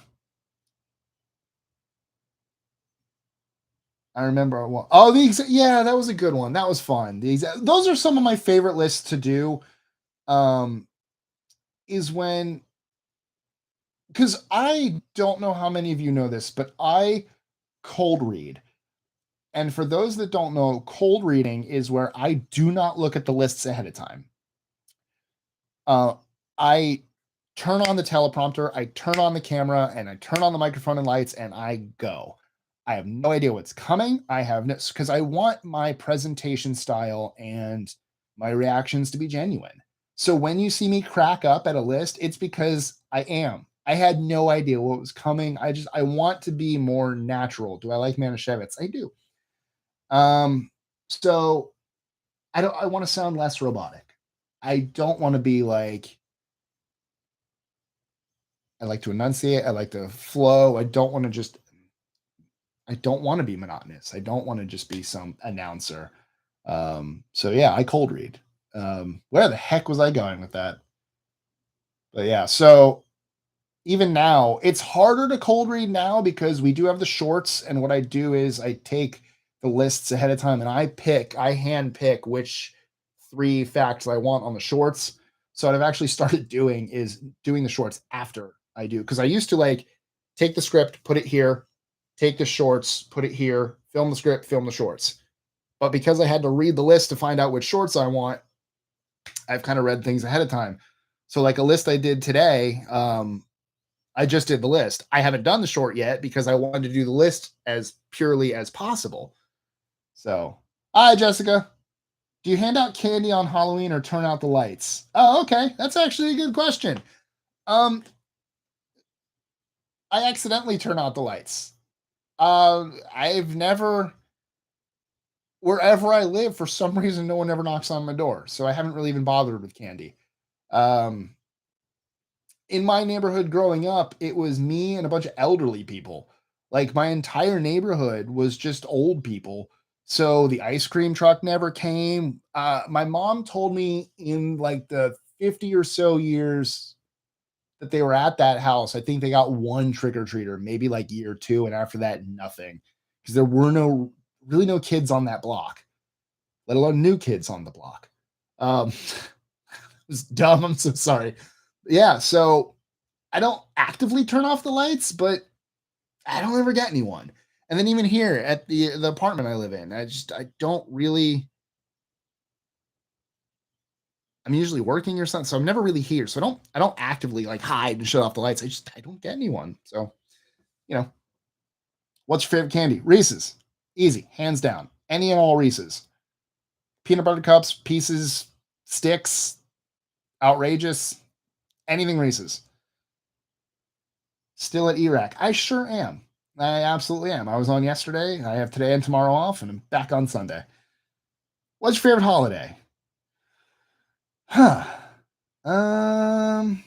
I remember one. Oh, yeah, that was a good one. That was fun. Those are some of my favorite lists to do. Um, is when because I don't know how many of you know this, but I cold read. And for those that don't know, cold reading is where I do not look at the lists ahead of time. Uh, I turn on the teleprompter, I turn on the camera, and I turn on the microphone and lights, and I go. I have no idea what's coming. I have no, because I want my presentation style and my reactions to be genuine. So when you see me crack up at a list, it's because I am. I had no idea what was coming. I want to be more natural. Do I like Manischewitz? I do. So I want to sound less robotic. I don't want to be like I like to enunciate. I like to flow. I don't want to be monotonous. I don't want to just be some announcer. So yeah, I cold read. Where the heck was I going with that? But yeah, so even now, it's harder to cold read now because we do have the shorts. And what I do is I take the lists ahead of time and I hand pick which 3 facts I want on the shorts. So what I've actually started doing is doing the shorts after I do. Because I used to like take the script, put it here, take the shorts, put it here, film the script, film the shorts. But because I had to read the list to find out which shorts I want, I've kind of read things ahead of time. So like a list I did today, I just did the list. I haven't done the short yet because I wanted to do the list as purely as possible. So, hi, Jessica. Do you hand out candy on Halloween or turn out the lights? Oh, okay. That's actually a good question. Um, I accidentally turn out the lights. I've never, wherever I live, for some reason, no one ever knocks on my door. So I haven't really even bothered with candy. Um, in my neighborhood growing up, it was me and a bunch of elderly people. Like my entire neighborhood was just old people. So the ice cream truck never came. My mom told me in like the 50 or so years that they were at that house, I think they got one trick or treater, maybe like year two. And after that, nothing. Because there were really no kids on that block, let alone new kids on the block. It was dumb. I'm so sorry. Yeah. So I don't actively turn off the lights, but I don't ever get anyone. And then even here at the apartment I live in, I don't really. I'm usually working or something, so I'm never really here. So I don't actively like hide and shut off the lights. I don't get anyone. So you know, what's your favorite candy? Reese's, easy, hands down. Any and all Reese's. Peanut butter cups, pieces, sticks, outrageous, anything Reese's. Still at Iraq. I sure am. I absolutely am. I was on yesterday. I have today and tomorrow off, and I'm back on Sunday. What's your favorite holiday? Huh. Um.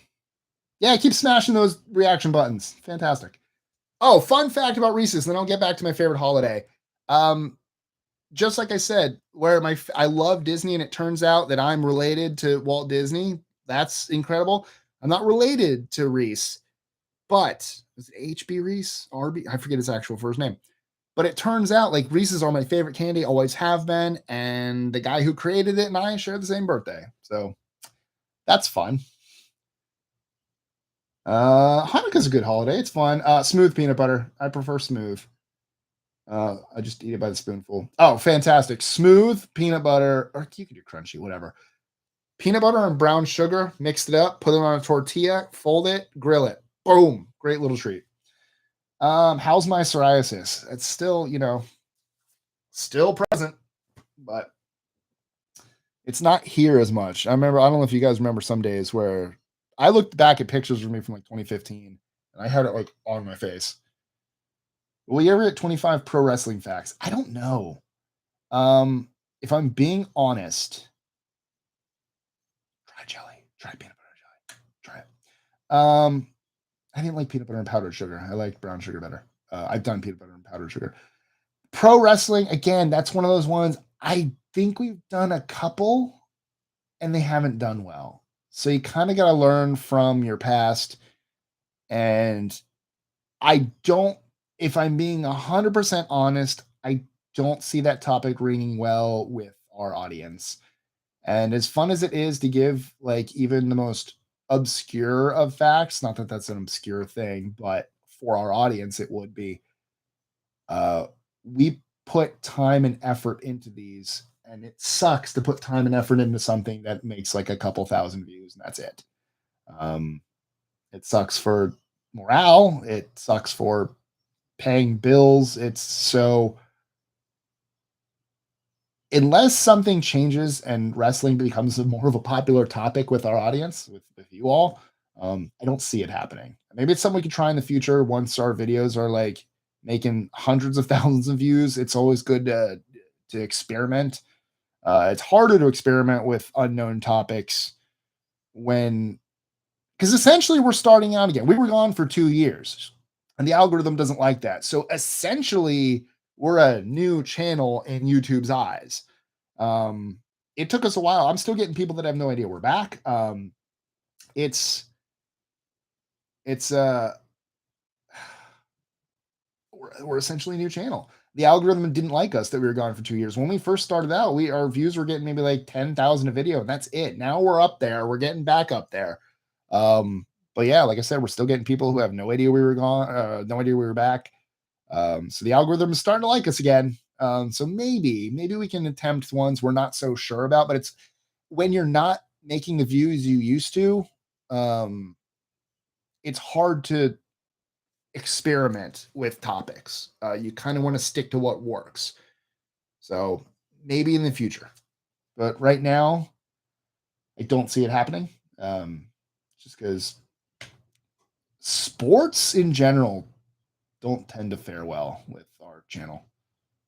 Yeah, keep smashing those reaction buttons. Fantastic. Oh, fun fact about Reese's. Then I'll get back to my favorite holiday. Um, just like I said, where I love Disney, and it turns out that I'm related to Walt Disney. That's incredible. I'm not related to Reese, but is it HB Reese? RB? I forget his actual first name. But it turns out like Reese's are my favorite candy, always have been, and the guy who created it and I share the same birthday. So that's fun. Hanukkah's a good holiday. It's fun. Smooth peanut butter. I prefer smooth. I just eat it by the spoonful. Oh, fantastic. Smooth peanut butter, or you can do crunchy, whatever. Peanut butter and brown sugar, mixed it up, put it on a tortilla, fold it, grill it. Boom. Great little treat. How's my psoriasis? It's still, still present, but it's not here as much. I don't know if you guys remember some days where I looked back at pictures of me from like 2015 and I had it like on my face. Will you ever get 25 pro wrestling facts? I don't know. If I'm being honest, try jelly, try peanut butter jelly, try it. I didn't like peanut butter and powdered sugar. I like brown sugar better. I've done peanut butter and powdered sugar. Pro wrestling, again, that's one of those ones. I think we've done a couple and they haven't done well. So you kind of got to learn from your past. And I don't, if I'm being 100% honest, I don't see that topic ringing well with our audience. And as fun as it is to give like even the most obscure of facts, not that that's an obscure thing, but for our audience, it would be. We put time and effort into these, and it sucks to put time and effort into something that makes like a couple thousand views, and that's it. Um, it sucks for morale. It sucks for paying bills. It's so unless something changes and wrestling becomes more of a popular topic with our audience, with you all, I don't see it happening. Maybe it's something we could try in the future once our videos are like making hundreds of thousands of views. It's always good to experiment. It's harder to experiment with unknown topics when because essentially we're starting out again. We were gone for 2 years, and the algorithm doesn't like that. So essentially, we're a new channel in YouTube's eyes. Um, it took us a while. I'm still getting people that have no idea we're back. It's it's we're essentially a new channel. The algorithm didn't like us that we were gone for 2 years. When we first started out, our views were getting maybe like 10,000 a video, and that's it. Now we're up there. We're getting back up there. But yeah, like I said, we're still getting people who have no idea we were gone, no idea we were back. So the algorithm is starting to like us again. So maybe we can attempt ones we're not so sure about, but it's when you're not making the views you used to, it's hard to experiment with topics. You kind of want to stick to what works. So maybe in the future, but right now, I don't see it happening. Just because sports in general don't tend to fare well with our channel,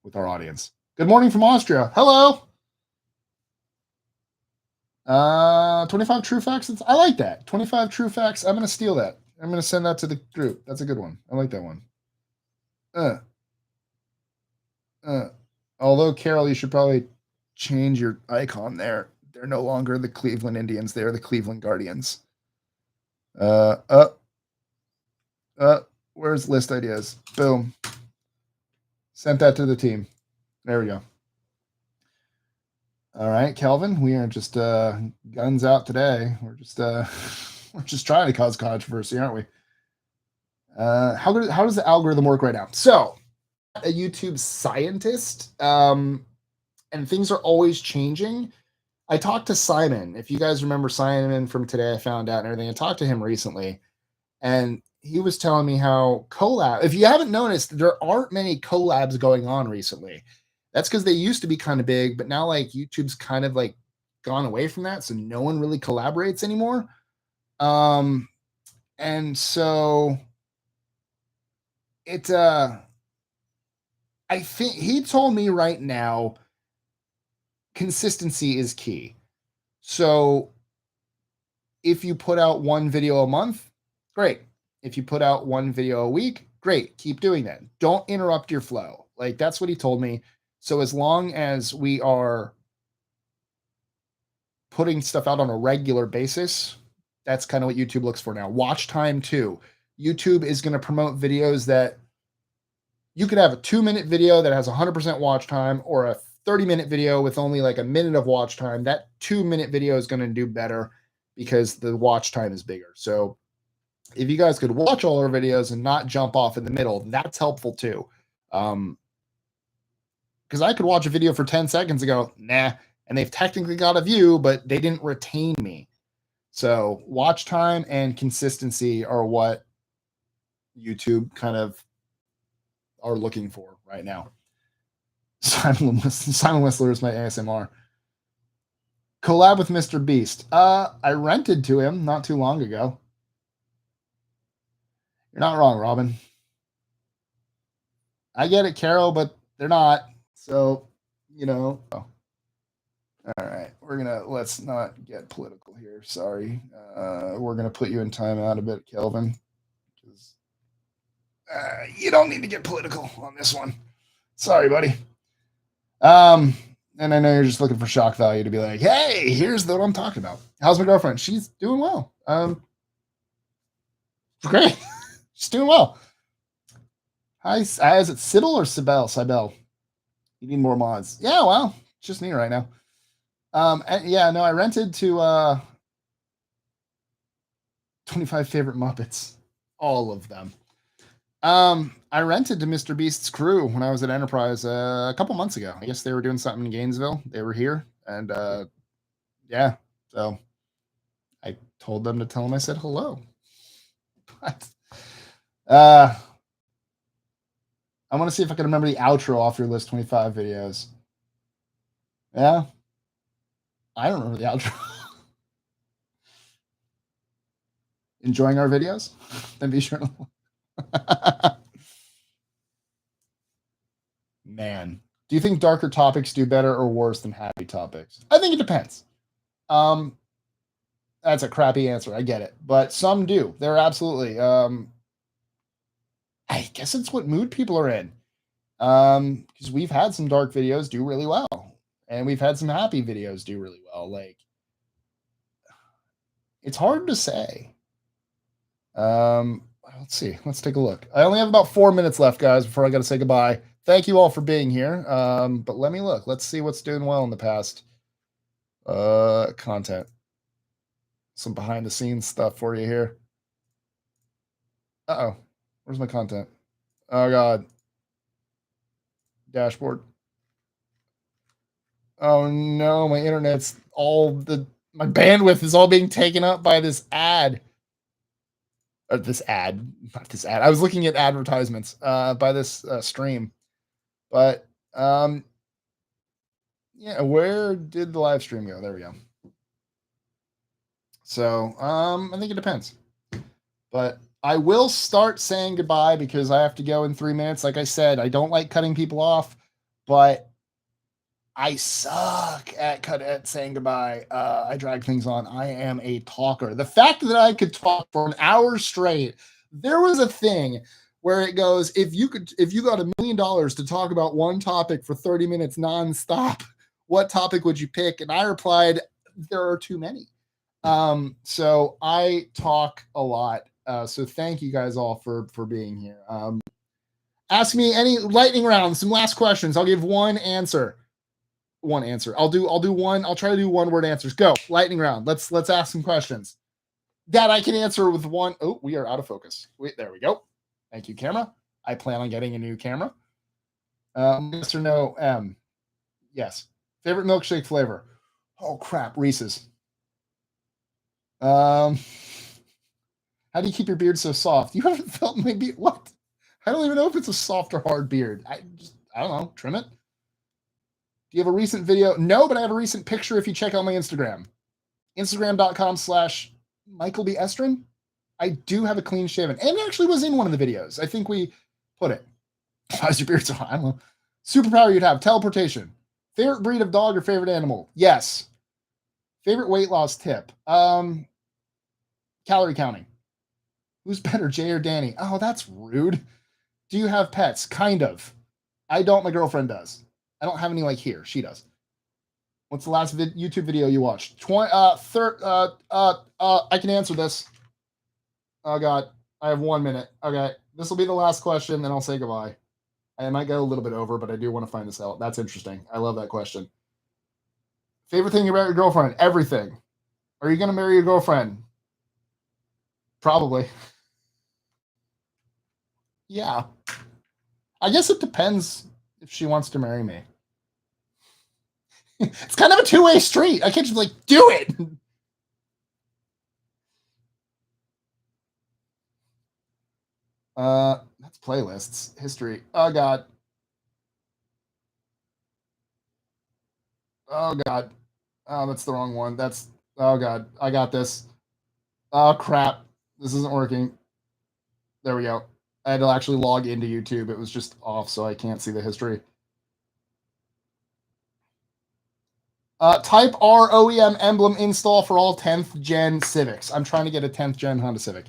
with our audience. Good morning from Austria. Hello. 25 true facts. I like that. 25 true facts. I'm going to steal that. I'm going to send that to the group. That's a good one. I like that one. Although, Carol, you should probably change your icon there. They're no longer the Cleveland Indians. They're the Cleveland Guardians. Where's list ideas? Boom. Sent that to the team. There we go. All right, Kelvin, we are just guns out today. We're just trying to cause controversy, aren't we? How does the algorithm work right now? So, a YouTube scientist, and things are always changing. I talked to Simon. If you guys remember Simon from Today I Found Out and everything, I talked to him recently, and he was telling me how collab. If you haven't noticed, there aren't many collabs going on recently. That's because they used to be kind of big, but now like YouTube's kind of like gone away from that, so no one really collaborates anymore. And so it I think he told me right now consistency is key. So if you put out one video a month, great. If you put out one video a week, great. Keep doing that. Don't interrupt your flow. Like that's what he told me. So as long as we are putting stuff out on a regular basis, that's kind of what YouTube looks for now. Watch time too. YouTube is going to promote videos that you could have a 2-minute video that has 100% watch time or a 30-minute video with only like a minute of watch time. That 2-minute video is going to do better because the watch time is bigger. So if you guys could watch all our videos and not jump off in the middle, that's helpful too. Because I could watch a video for 10 seconds and go, nah, and they've technically got a view, but they didn't retain me. So watch time and consistency are what YouTube kind of are looking for right now. Simon Whistler is my ASMR. Collab with Mr. Beast. I rented to him not too long ago. You're not wrong, Robin. I get it, Carol, but they're not. So, you know. Oh. All right. Let's not get political here. Sorry. We're going to put you in timeout a bit, Kelvin. Because you don't need to get political on this one. Sorry, buddy. And I know you're just looking for shock value to be like, hey, here's what I'm talking about. How's my girlfriend? She's doing well. Great. She's doing well. Hi, is it Sybil or Sibel? You need more mods. Yeah, well, it's just me right now. Yeah, no, I rented to 25 favorite Muppets. All of them. I rented to Mr. Beast's crew when I was at Enterprise a couple months ago. I guess they were doing something in Gainesville. They were here, and yeah, so I told them to tell them I said hello. But, I want to see if I can remember the outro off your list 25 videos. Yeah, I don't remember the outro. Enjoying our videos? Then be sure to. Man, do you think darker topics do better or worse than happy topics? I think it depends. That's a crappy answer. I get it, but some do. They're absolutely. I guess it's what mood people are in. Because we've had some dark videos do really well, and we've had some happy videos do really well. Like, it's hard to say. Let's see. Let's take a look. I only have about 4 minutes left, guys, before I got to say goodbye. Thank you all for being here. But let me look. Let's see what's doing well in the past. Content. Some behind the scenes stuff for you here. Uh-oh. Where's my content? Oh god. Dashboard. Oh no, my internet's my bandwidth is all being taken up by this ad. Not this ad. I was looking at advertisements by this stream. But yeah, where did the live stream go? There we go. So I think it depends. But I will start saying goodbye because I have to go in 3 minutes. Like I said, I don't like cutting people off, but I suck at saying goodbye. I drag things on. I am a talker. The fact that I could talk for an hour straight, there was a thing where it goes, if you got $1 million to talk about one topic for 30 minutes nonstop, what topic would you pick? And I replied, there are too many. So I talk a lot. So thank you guys all for being here. Ask me any lightning round, some last questions. I'll give one answer. I'll do one. I'll try to do one word answers. Go. Lightning round. Let's ask some questions that I can answer with one. Oh, we are out of focus. Wait, there we go. Thank you, camera. I plan on getting a new camera. Yes or no? Yes. Favorite milkshake flavor? Oh crap, Reese's. How do you keep your beard so soft? You haven't felt my beard. What? I don't even know if it's a soft or hard beard. I don't know. Trim it. Do you have a recent video? No, but I have a recent picture if you check out my Instagram. Instagram.com/Michael B. Estrin. I do have a clean shaven. And it actually was in one of the videos. I think we put it. How's your beard so hot? I don't know. Superpower you'd have. Teleportation. Favorite breed of dog or favorite animal? Yes. Favorite weight loss tip? Calorie counting. Who's better, Jay or Danny? Oh, that's rude. Do you have pets? Kind of. I don't. My girlfriend does. I don't have any like here. She does. What's the last YouTube video you watched? I can answer this. Oh god, I have 1 minute. Okay, this will be the last question, then I'll say goodbye. I might go a little bit over, but I do want to find this out. That's interesting. I love that question. Favorite thing about your girlfriend? Everything. Are you going to marry your girlfriend? Probably. Yeah. I guess it depends if she wants to marry me. It's kind of a two-way street. I can't just like do it. That's playlists. History. Oh god. Oh god. Oh, that's the wrong one. Oh god. I got this. Oh crap. This isn't working. There we go. I had to actually log into YouTube. It was just off, so I can't see the history. Type R OEM emblem install for all 10th gen Civics. I'm trying to get a 10th gen Honda Civic.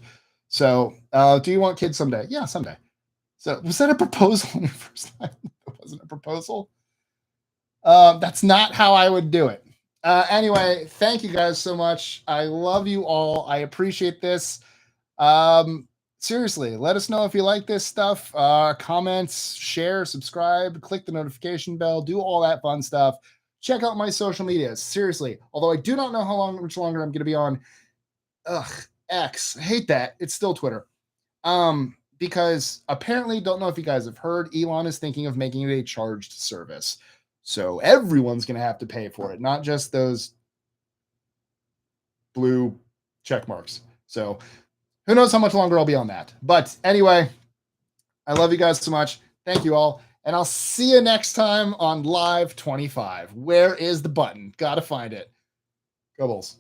So, do you want kids someday? Yeah, someday. So, was that a proposal on your first time? It wasn't a proposal. That's not how I would do it. Anyway, thank you guys so much. I love you all. I appreciate this. seriously, let us know if you like this stuff. Comments, share, subscribe, click the notification bell, do all that fun stuff. Check out my social medias. Seriously, although I do not know much longer I'm going to be on X. I hate that. It's still Twitter. Because apparently, don't know if you guys have heard, Elon is thinking of making it a charged service. So everyone's going to have to pay for it, not just those blue check marks. So who knows how much longer I'll be on that. But anyway, I love you guys so much. Thank you all. And I'll see you next time on Live25. Where is the button? Gotta find it. Go Bulls.